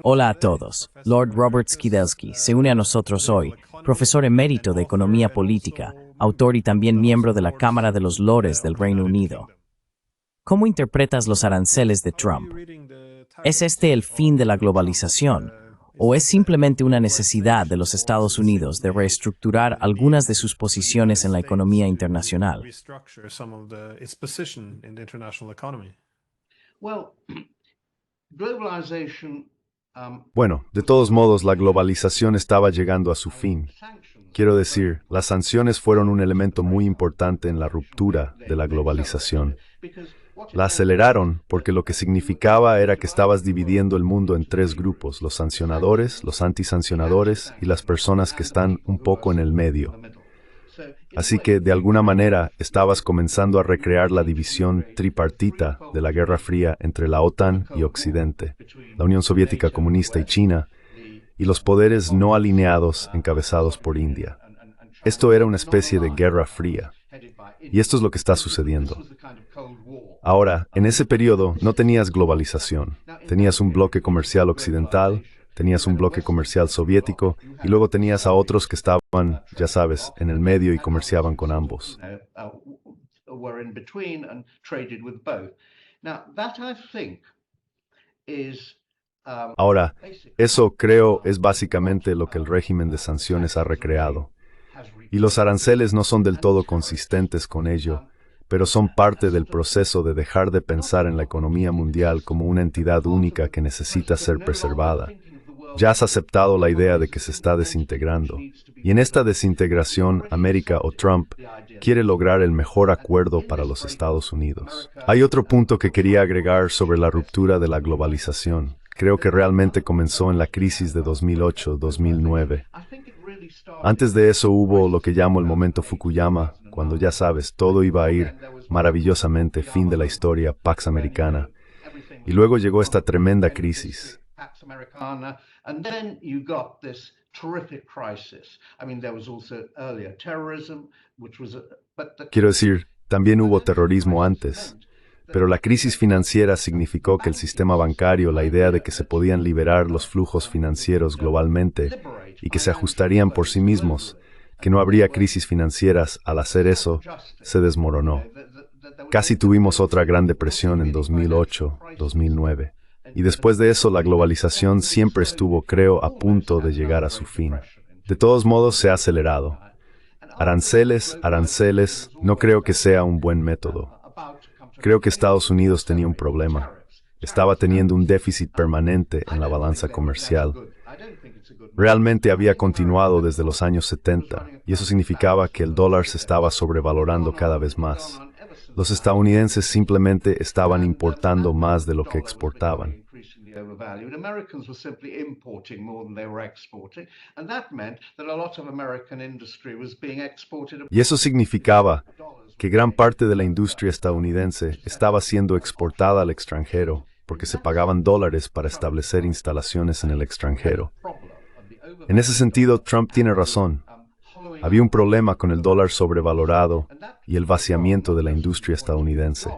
Hola a todos. Lord Robert Skidelsky se une a nosotros hoy, profesor emérito de Economía Política, autor y también miembro de la Cámara de los Lores del Reino Unido. ¿Cómo interpretas los aranceles de Trump? ¿Es este el fin de la globalización? ¿O es simplemente una necesidad de los Estados Unidos de reestructurar algunas de sus posiciones en la economía internacional? Bueno, de todos modos, la globalización estaba llegando a su fin. Quiero decir, las sanciones fueron un elemento muy importante en la ruptura de la globalización. La aceleraron porque lo que significaba era que estabas dividiendo el mundo en tres grupos: los sancionadores, los antisancionadores y las personas que están un poco en el medio. Así que, de alguna manera, estabas comenzando a recrear la división tripartita de la Guerra Fría entre la OTAN y Occidente, la Unión Soviética Comunista y China, y los poderes no alineados encabezados por India. Esto era una especie de Guerra Fría. Y esto es lo que está sucediendo. Ahora, en ese periodo no tenías globalización. Tenías un bloque comercial occidental, tenías un bloque comercial soviético, y luego tenías a otros que estaban, ya sabes, en el medio y comerciaban con ambos. Ahora, eso creo es básicamente lo que el régimen de sanciones ha recreado. Y los aranceles no son del todo consistentes con ello, pero son parte del proceso de dejar de pensar en la economía mundial como una entidad única que necesita ser preservada. Ya has aceptado la idea de que se está desintegrando, y en esta desintegración, América o Trump quiere lograr el mejor acuerdo para los Estados Unidos. Hay otro punto que quería agregar sobre la ruptura de la globalización. Creo que realmente comenzó en la crisis de 2008-2009. Antes de eso hubo lo que llamo el momento Fukuyama, cuando ya sabes, todo iba a ir maravillosamente, fin de la historia, Pax Americana. Y luego llegó esta tremenda crisis. Quiero decir, también hubo terrorismo antes. Pero la crisis financiera significó que el sistema bancario, la idea de que se podían liberar los flujos financieros globalmente y que se ajustarían por sí mismos, que no habría crisis financieras, al hacer eso, se desmoronó. Casi tuvimos otra gran depresión en 2008, 2009. Y después de eso, la globalización siempre estuvo, creo, a punto de llegar a su fin. De todos modos, se ha acelerado. Aranceles, no creo que sea un buen método. Creo que Estados Unidos tenía un problema. Estaba teniendo un déficit permanente en la balanza comercial. Realmente había continuado desde los años 70, y eso significaba que el dólar se estaba sobrevalorando cada vez más. Los estadounidenses simplemente estaban importando más de lo que exportaban. Y eso significaba que gran parte de la industria estadounidense estaba siendo exportada al extranjero porque se pagaban dólares para establecer instalaciones en el extranjero. En ese sentido, Trump tiene razón. Había un problema con el dólar sobrevalorado y el vaciamiento de la industria estadounidense.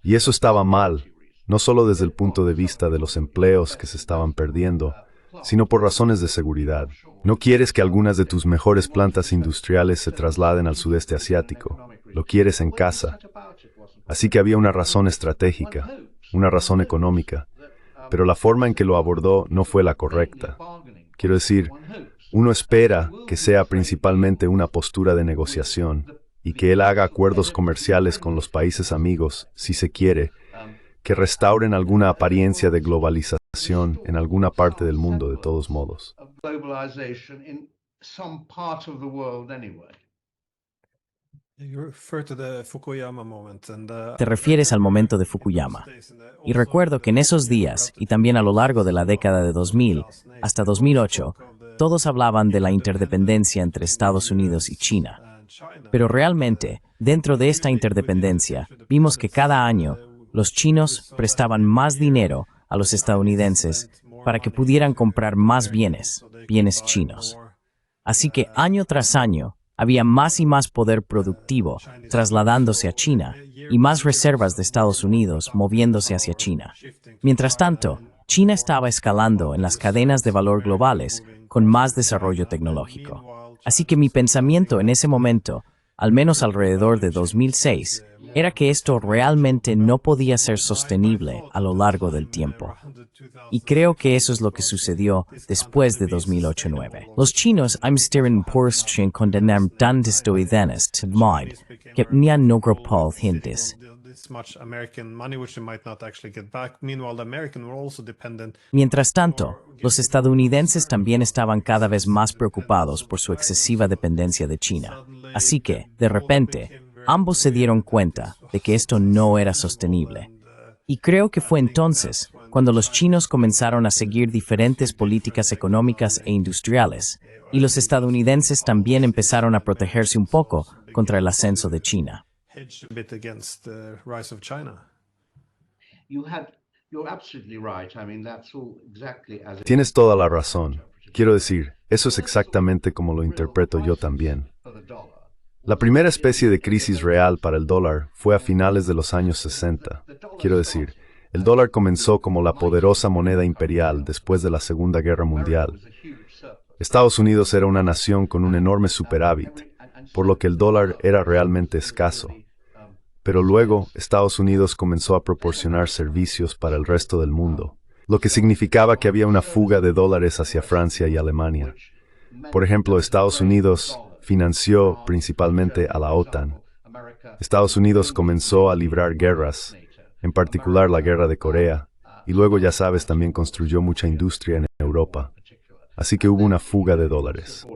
Y eso estaba mal, no solo desde el punto de vista de los empleos que se estaban perdiendo, sino por razones de seguridad. No quieres que algunas de tus mejores plantas industriales se trasladen al sudeste asiático. Lo quieres en casa. Así que había una razón estratégica, una razón económica, pero la forma en que lo abordó no fue la correcta. Quiero decir, uno espera que sea principalmente una postura de negociación y que él haga acuerdos comerciales con los países amigos, si se quiere, que restauren alguna apariencia de globalización en alguna parte del mundo de todos modos. Te refieres al momento de Fukuyama. Y recuerdo que en esos días, y también a lo largo de la década de 2000 hasta 2008, todos hablaban de la interdependencia entre Estados Unidos y China. Pero realmente, dentro de esta interdependencia, vimos que cada año los chinos prestaban más dinero a los estadounidenses para que pudieran comprar más bienes chinos. Así que año tras año, había más y más poder productivo trasladándose a China y más reservas de Estados Unidos moviéndose hacia China. Mientras tanto, China estaba escalando en las cadenas de valor globales con más desarrollo tecnológico. Así que mi pensamiento en ese momento, al menos alrededor de 2006, era que esto realmente no podía ser sostenible a lo largo del tiempo. Y creo que eso es lo que sucedió después de 2008-9. Los chinos investieren porsten condenar tantistoidenest mind que nian nogropal hintes. Mientras tanto, los estadounidenses también estaban cada vez más preocupados por su excesiva dependencia de China. Así que, de repente, ambos se dieron cuenta de que esto no era sostenible. Y creo que fue entonces cuando los chinos comenzaron a seguir diferentes políticas económicas e industriales, y los estadounidenses también empezaron a protegerse un poco contra el ascenso de China. Tienes toda la razón. Quiero decir, eso es exactamente como lo interpreto yo también. La primera especie de crisis real para el dólar fue a finales de los años 60. Quiero decir, el dólar comenzó como la poderosa moneda imperial después de la Segunda Guerra Mundial. Estados Unidos era una nación con un enorme superávit, por lo que el dólar era realmente escaso. Pero luego, Estados Unidos comenzó a proporcionar servicios para el resto del mundo, lo que significaba que había una fuga de dólares hacia Francia y Alemania. Por ejemplo, Estados Unidos financió principalmente a la OTAN. Estados Unidos comenzó a librar guerras, en particular la guerra de Corea, y luego, ya sabes, también construyó mucha industria en Europa. Así que hubo una fuga de dólares.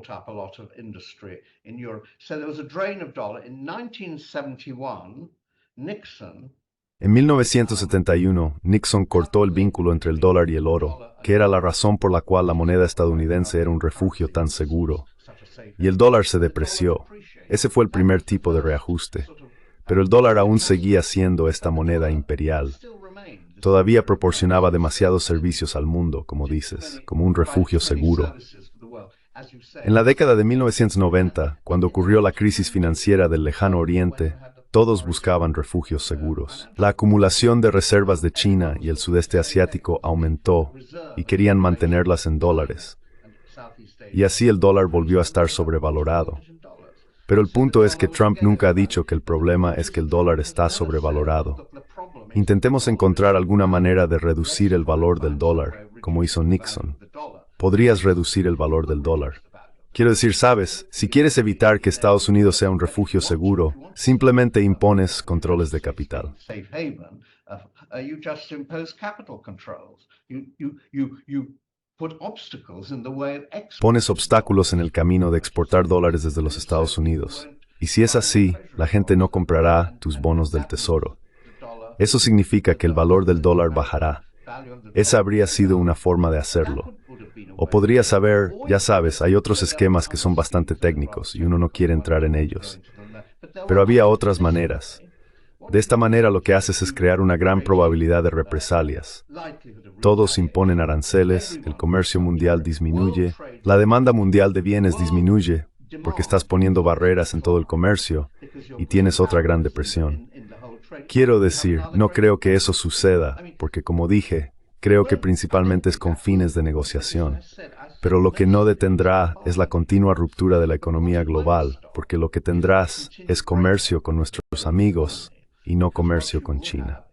En 1971, Nixon cortó el vínculo entre el dólar y el oro, que era la razón por la cual la moneda estadounidense era un refugio tan seguro. Y el dólar se depreció. Ese fue el primer tipo de reajuste. Pero el dólar aún seguía siendo esta moneda imperial. Todavía proporcionaba demasiados servicios al mundo, como dices, como un refugio seguro. En la década de 1990, cuando ocurrió la crisis financiera del Lejano Oriente, todos buscaban refugios seguros. La acumulación de reservas de China y el sudeste asiático aumentó y querían mantenerlas en dólares. Y así el dólar volvió a estar sobrevalorado. Pero el punto es que Trump nunca ha dicho que el problema es que el dólar está sobrevalorado. Intentemos encontrar alguna manera de reducir el valor del dólar, como hizo Nixon. Podrías reducir el valor del dólar. Quiero decir, sabes, si quieres evitar que Estados Unidos sea un refugio seguro, simplemente impones controles de capital. Pones obstáculos en el camino de exportar dólares desde los Estados Unidos. Y si es así, la gente no comprará tus bonos del tesoro. Eso significa que el valor del dólar bajará. Esa habría sido una forma de hacerlo. O podrías saber, ya sabes, hay otros esquemas que son bastante técnicos y uno no quiere entrar en ellos. Pero había otras maneras. De esta manera lo que haces es crear una gran probabilidad de represalias. Todos imponen aranceles, el comercio mundial disminuye, la demanda mundial de bienes disminuye, porque estás poniendo barreras en todo el comercio y tienes otra gran depresión. Quiero decir, no creo que eso suceda, porque como dije, creo que principalmente es con fines de negociación. Pero lo que no detendrá es la continua ruptura de la economía global, porque lo que tendrás es comercio con nuestros amigos y no comercio con China.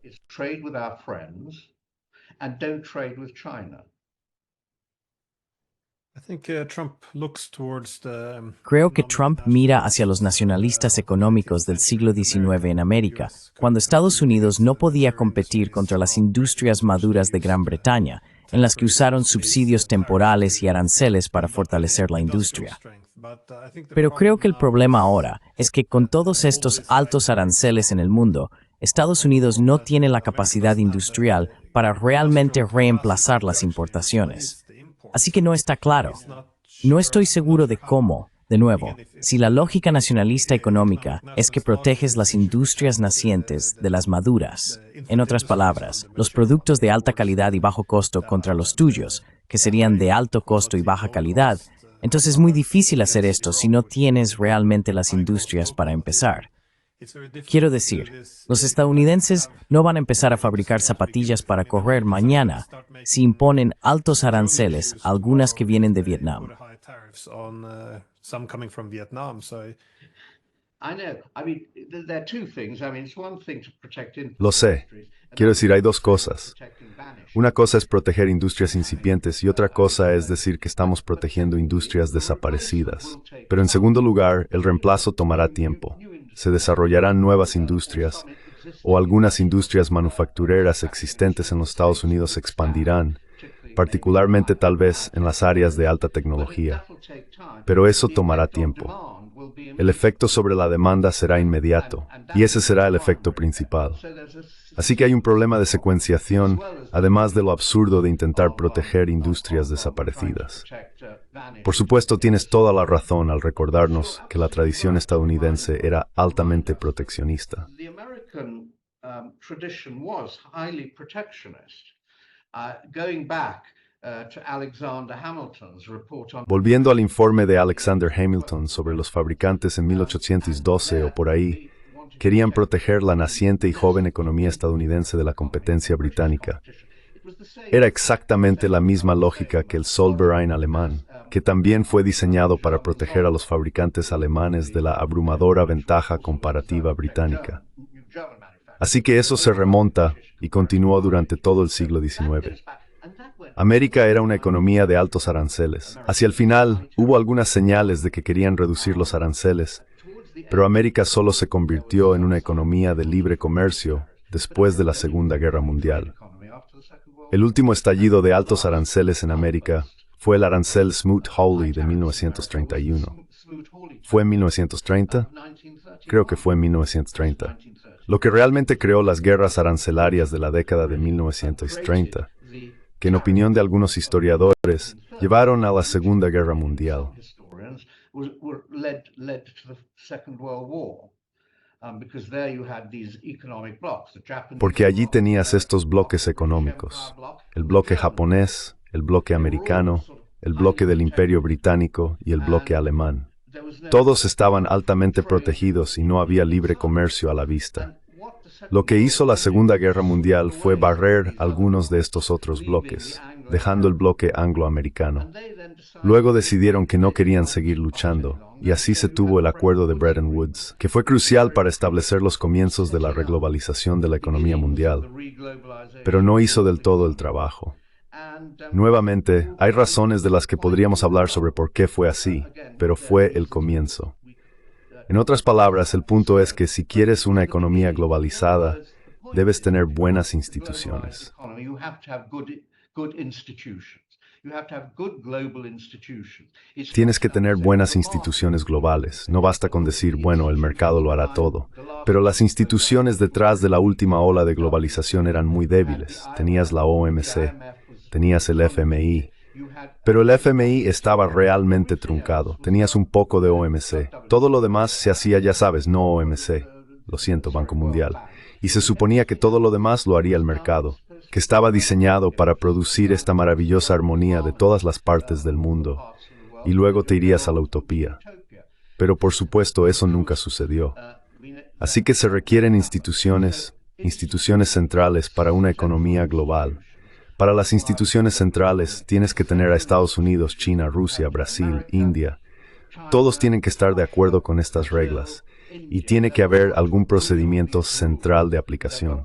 Creo que Trump mira hacia los nacionalistas económicos del siglo XIX en América, cuando Estados Unidos no podía competir contra las industrias maduras de Gran Bretaña, en las que usaron subsidios temporales y aranceles para fortalecer la industria. Pero creo que el problema ahora es que con todos estos altos aranceles en el mundo, Estados Unidos no tiene la capacidad industrial para realmente reemplazar las importaciones. Así que no está claro. No estoy seguro de cómo, de nuevo, si la lógica nacionalista económica es que proteges las industrias nacientes de las maduras. En otras palabras, los productos de alta calidad y bajo costo contra los tuyos, que serían de alto costo y baja calidad, Entonces es muy difícil hacer esto si no tienes realmente las industrias para empezar. Quiero decir, los estadounidenses no van a empezar a fabricar zapatillas para correr mañana si imponen altos aranceles a algunas que vienen de Vietnam. Lo sé. Quiero decir, hay dos cosas. Una cosa es proteger industrias incipientes y otra cosa es decir que estamos protegiendo industrias desaparecidas. Pero en segundo lugar, el reemplazo tomará tiempo. Se desarrollarán nuevas industrias o algunas industrias manufactureras existentes en los Estados Unidos se expandirán, particularmente tal vez en las áreas de alta tecnología. Pero eso tomará tiempo. El efecto sobre la demanda será inmediato, y ese será el efecto principal. Así que hay un problema de secuenciación, además de lo absurdo de intentar proteger industrias desaparecidas. Por supuesto, tienes toda la razón al recordarnos que la tradición estadounidense era altamente proteccionista. Volviendo al informe de Alexander Hamilton sobre los fabricantes en 1812 o por ahí, querían proteger la naciente y joven economía estadounidense de la competencia británica. Era exactamente la misma lógica que el Zollverein alemán, que también fue diseñado para proteger a los fabricantes alemanes de la abrumadora ventaja comparativa británica. Así que eso se remonta y continuó durante todo el siglo XIX. América era una economía de altos aranceles. Hacia el final, hubo algunas señales de que querían reducir los aranceles, pero América solo se convirtió en una economía de libre comercio después de la Segunda Guerra Mundial. El último estallido de altos aranceles en América fue el arancel Smoot-Hawley de 1931. ¿Fue en 1930? Creo que fue en 1930. Lo que realmente creó las guerras arancelarias de la década de 1930, que en opinión de algunos historiadores, llevaron a la Segunda Guerra Mundial. Porque allí tenías estos bloques económicos, el bloque japonés, el bloque americano, el bloque del Imperio Británico y el bloque alemán. Todos estaban altamente protegidos y no había libre comercio a la vista. Lo que hizo la Segunda Guerra Mundial fue barrer algunos de estos otros bloques, dejando el bloque angloamericano. Luego decidieron que no querían seguir luchando, y así se tuvo el acuerdo de Bretton Woods, que fue crucial para establecer los comienzos de la reglobalización de la economía mundial, pero no hizo del todo el trabajo. Nuevamente, hay razones de las que podríamos hablar sobre por qué fue así, pero fue el comienzo. En otras palabras, el punto es que si quieres una economía globalizada, debes tener buenas instituciones. Tienes que tener buenas instituciones globales. No basta con decir, bueno, el mercado lo hará todo. Pero las instituciones detrás de la última ola de globalización eran muy débiles. Tenías la OMC, tenías el FMI. Pero el FMI estaba realmente truncado. Tenías un poco de OMC. Todo lo demás se hacía, ya sabes, no OMC. Lo siento, Banco Mundial. Y se suponía que todo lo demás lo haría el mercado, que estaba diseñado para producir esta maravillosa armonía de todas las partes del mundo. Y luego te irías a la utopía. Pero por supuesto eso nunca sucedió. Así que se requieren instituciones centrales para una economía global. Para las instituciones centrales tienes que tener a Estados Unidos, China, Rusia, Brasil, India. Todos tienen que estar de acuerdo con estas reglas y tiene que haber algún procedimiento central de aplicación.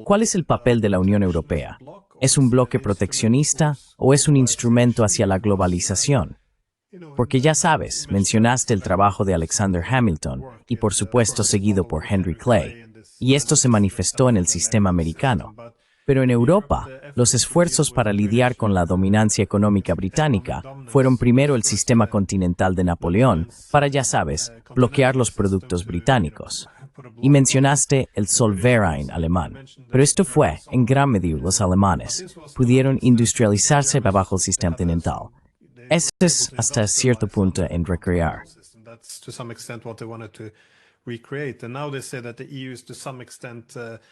¿Cuál es el papel de la Unión Europea? ¿Es un bloque proteccionista o es un instrumento hacia la globalización? Porque ya sabes, mencionaste el trabajo de Alexander Hamilton y por supuesto seguido por Henry Clay, y esto se manifestó en el sistema americano. Pero en Europa, los esfuerzos para lidiar con la dominancia económica británica fueron primero el sistema continental de Napoleón para, ya sabes, bloquear los productos británicos. Y mencionaste el Zollverein alemán, pero esto fue, en gran medida, los alemanes pudieron industrializarse bajo el sistema continental. Ese es hasta cierto punto en recrear.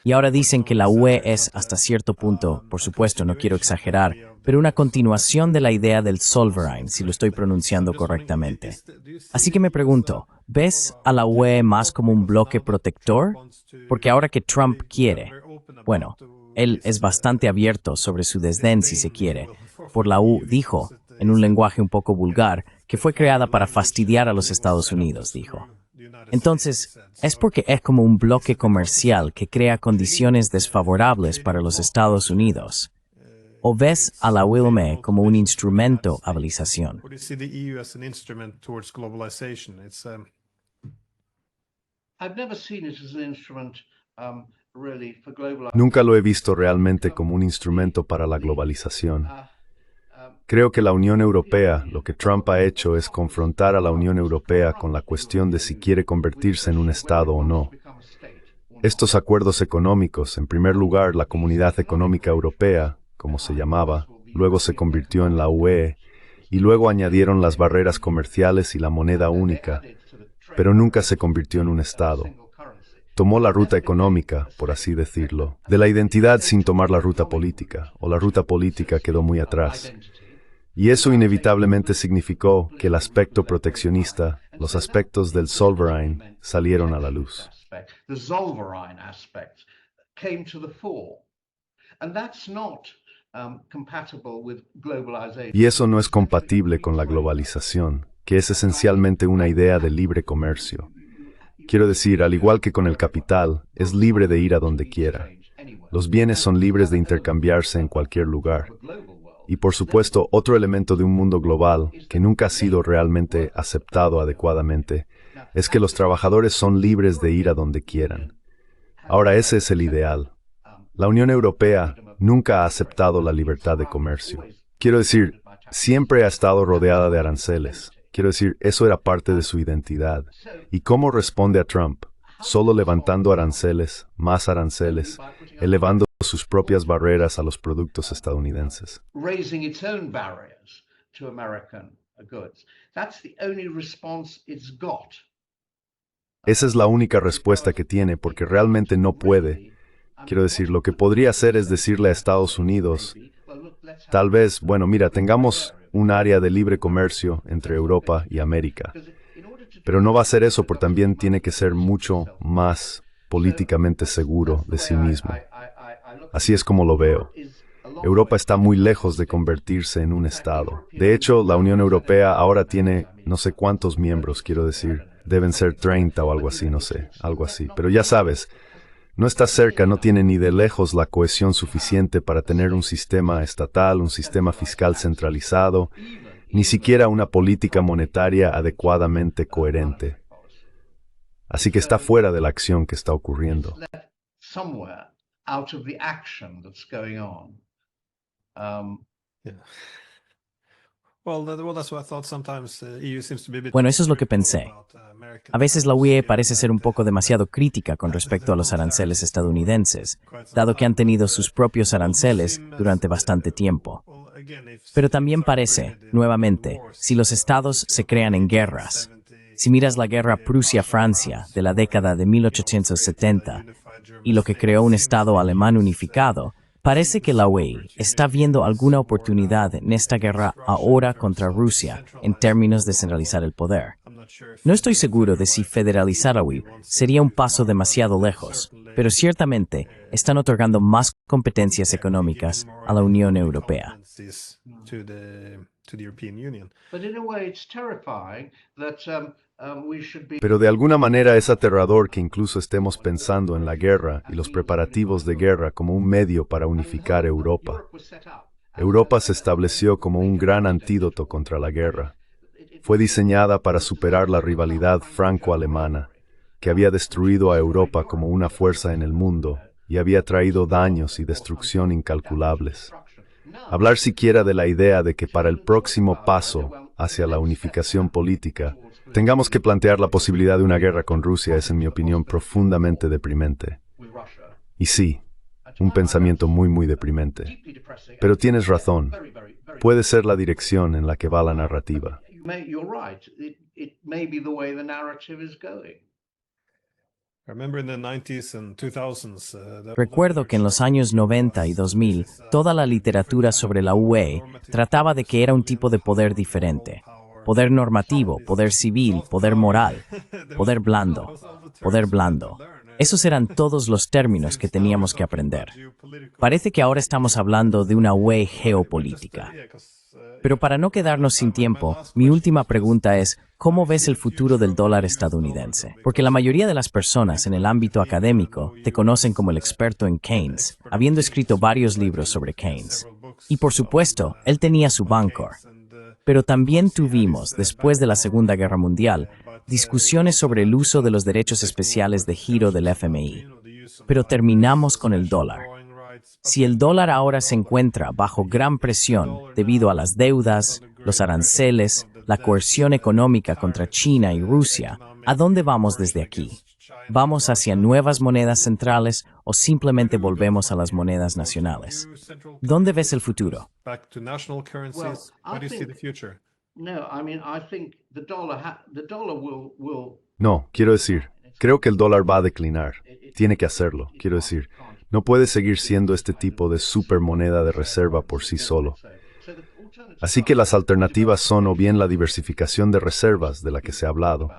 Y ahora dicen que la UE es, hasta cierto punto, por supuesto, no quiero exagerar, pero una continuación de la idea del Zollverein, si lo estoy pronunciando correctamente. Así que me pregunto, ¿ves a la UE más como un bloque protector? Porque ahora que Trump quiere, bueno, él es bastante abierto sobre su desdén, si se quiere, por la U, dijo, en un lenguaje un poco vulgar, que fue creada para fastidiar a los Estados Unidos, dijo. Entonces, es porque es como un bloque comercial que crea condiciones desfavorables para los Estados Unidos. ¿O ves a la ULME como un instrumento a globalización? Nunca lo he visto realmente como un instrumento para la globalización. Creo que la Unión Europea, lo que Trump ha hecho es confrontar a la Unión Europea con la cuestión de si quiere convertirse en un Estado o no. Estos acuerdos económicos, en primer lugar, la Comunidad Económica Europea, como se llamaba, luego se convirtió en la UE, y luego añadieron las barreras comerciales y la moneda única, pero nunca se convirtió en un Estado. Tomó la ruta económica, por así decirlo, de la identidad sin tomar la ruta política, o la ruta política quedó muy atrás. Y eso inevitablemente significó que el aspecto proteccionista, los aspectos del Zollverein, salieron a la luz. Y eso no es compatible con la globalización, que es esencialmente una idea de libre comercio. Quiero decir, al igual que con el capital, es libre de ir a donde quiera. Los bienes son libres de intercambiarse en cualquier lugar. Y por supuesto, otro elemento de un mundo global, que nunca ha sido realmente aceptado adecuadamente, es que los trabajadores son libres de ir a donde quieran. Ahora ese es el ideal. La Unión Europea nunca ha aceptado la libertad de comercio. Quiero decir, siempre ha estado rodeada de aranceles. Quiero decir, eso era parte de su identidad. ¿Y cómo responde a Trump? Solo levantando aranceles, más aranceles, elevando sus propias barreras a los productos estadounidenses. Esa es la única respuesta que tiene porque realmente no puede. Quiero decir, lo que podría hacer es decirle a Estados Unidos, tal vez, bueno, mira, tengamos un área de libre comercio entre Europa y América. Pero no va a ser eso porque también tiene que ser mucho más políticamente seguro de sí mismo. Así es como lo veo. Europa está muy lejos de convertirse en un Estado. De hecho, la Unión Europea ahora tiene no sé cuántos miembros, quiero decir, deben ser 30 o algo así, no sé, algo así. Pero ya sabes, no está cerca, no tiene ni de lejos la cohesión suficiente para tener un sistema estatal, un sistema fiscal centralizado, ni siquiera una política monetaria adecuadamente coherente. Así que está fuera de la acción que está ocurriendo. Bueno, eso es lo que pensé. A veces la UE parece ser un poco demasiado crítica con respecto a los aranceles estadounidenses, dado que han tenido sus propios aranceles durante bastante tiempo. Pero también parece, nuevamente, si los estados se crean en guerras. Si miras la guerra Prusia-Francia de la década de 1870 y lo que creó un estado alemán unificado, parece que la UE está viendo alguna oportunidad en esta guerra ahora contra Rusia en términos de centralizar el poder. No estoy seguro de si federalizar la UE sería un paso demasiado lejos, pero ciertamente están otorgando más competencias económicas a la Unión Europea. Pero de alguna manera es aterrador que incluso estemos pensando en la guerra y los preparativos de guerra como un medio para unificar Europa. Europa se estableció como un gran antídoto contra la guerra. Fue diseñada para superar la rivalidad franco-alemana, que había destruido a Europa como una fuerza en el mundo y había traído daños y destrucción incalculables. Hablar siquiera de la idea de que para el próximo paso hacia la unificación política, tengamos que plantear la posibilidad de una guerra con Rusia es, en mi opinión, profundamente deprimente. Y sí, un pensamiento muy deprimente. Pero tienes razón. Puede ser la dirección en la que va la narrativa. Recuerdo que en los años 90 y 2000, toda la literatura sobre la UE trataba de que era un tipo de poder diferente. Poder normativo, poder civil, poder moral, poder blando, poder blando. Esos eran todos los términos que teníamos que aprender. Parece que ahora estamos hablando de una UE geopolítica. Pero para no quedarnos sin tiempo, mi última pregunta es, ¿cómo ves el futuro del dólar estadounidense? Porque la mayoría de las personas en el ámbito académico te conocen como el experto en Keynes, habiendo escrito varios libros sobre Keynes. Y por supuesto, él tenía su Bancor. Pero también tuvimos, después de la Segunda Guerra Mundial, discusiones sobre el uso de los derechos especiales de giro del FMI. Pero terminamos con el dólar. Si el dólar ahora se encuentra bajo gran presión debido a las deudas, los aranceles, la coerción económica contra China y Rusia, ¿a dónde vamos desde aquí? ¿Vamos hacia nuevas monedas centrales o simplemente volvemos a las monedas nacionales? ¿Dónde ves el futuro? No, quiero decir, creo que el dólar va a declinar. Tiene que hacerlo, quiero decir. No puede seguir siendo este tipo de supermoneda de reserva por sí solo. Así que las alternativas son o bien la diversificación de reservas de la que se ha hablado,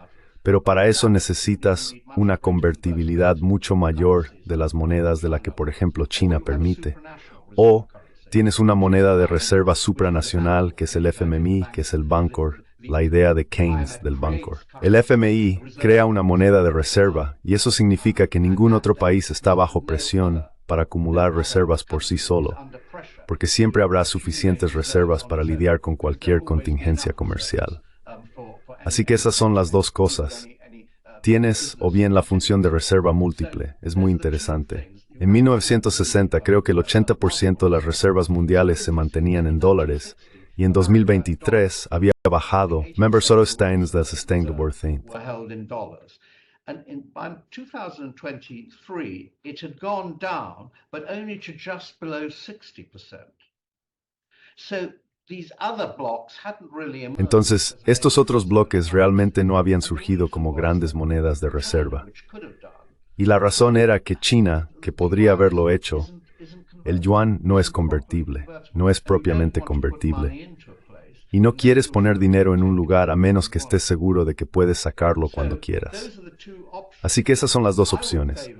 pero para eso necesitas una convertibilidad mucho mayor de las monedas de la que, por ejemplo, China permite, o tienes una moneda de reserva supranacional que es el FMI, que es el Bancor, la idea de Keynes del Bancor. El FMI crea una moneda de reserva y eso significa que ningún otro país está bajo presión para acumular reservas por sí solo, porque siempre habrá suficientes reservas para lidiar con cualquier contingencia comercial. Así que esas son las dos cosas. Tienes o bien la función de reserva múltiple, es muy interesante. En 1960 creo que el 80% de las reservas mundiales se mantenían en dólares, y en 2023 había bajado. Remember Soros-Stein's The Sustainable Thing. And by 2023, it had gone down, but only to just below 60%. So these other blocks hadn't really emerged. Entonces, estos otros bloques realmente no habían surgido como grandes monedas de reserva. Y la razón era que China, que podría haberlo hecho, el yuan no es convertible, no es propiamente convertible. Y no quieres poner dinero en un lugar a menos que estés seguro de que puedes sacarlo cuando quieras. Así que esas son las dos opciones.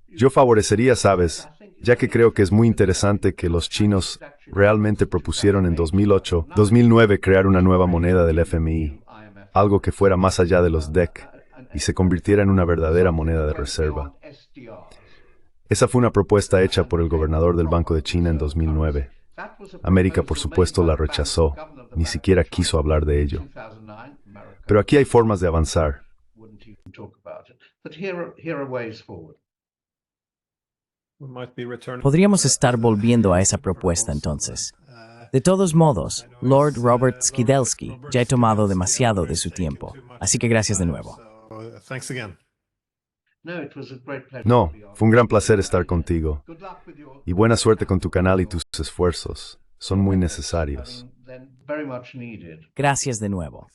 Yo favorecería, ¿sabes? Ya que creo que es muy interesante que los chinos realmente propusieron en 2008-2009 crear una nueva moneda del FMI, algo que fuera más allá de los DEC y se convirtiera en una verdadera moneda de reserva. Esa fue una propuesta hecha por el gobernador del Banco de China en 2009. América, por supuesto, la rechazó, ni siquiera quiso hablar de ello. Pero aquí hay formas de avanzar. Podríamos estar volviendo a esa propuesta entonces. De todos modos, Lord Robert Skidelsky ya he tomado demasiado de su tiempo, así que gracias de nuevo. No, fue un gran placer estar contigo. Y buena suerte con tu canal y tus esfuerzos. Son muy necesarios. Gracias de nuevo.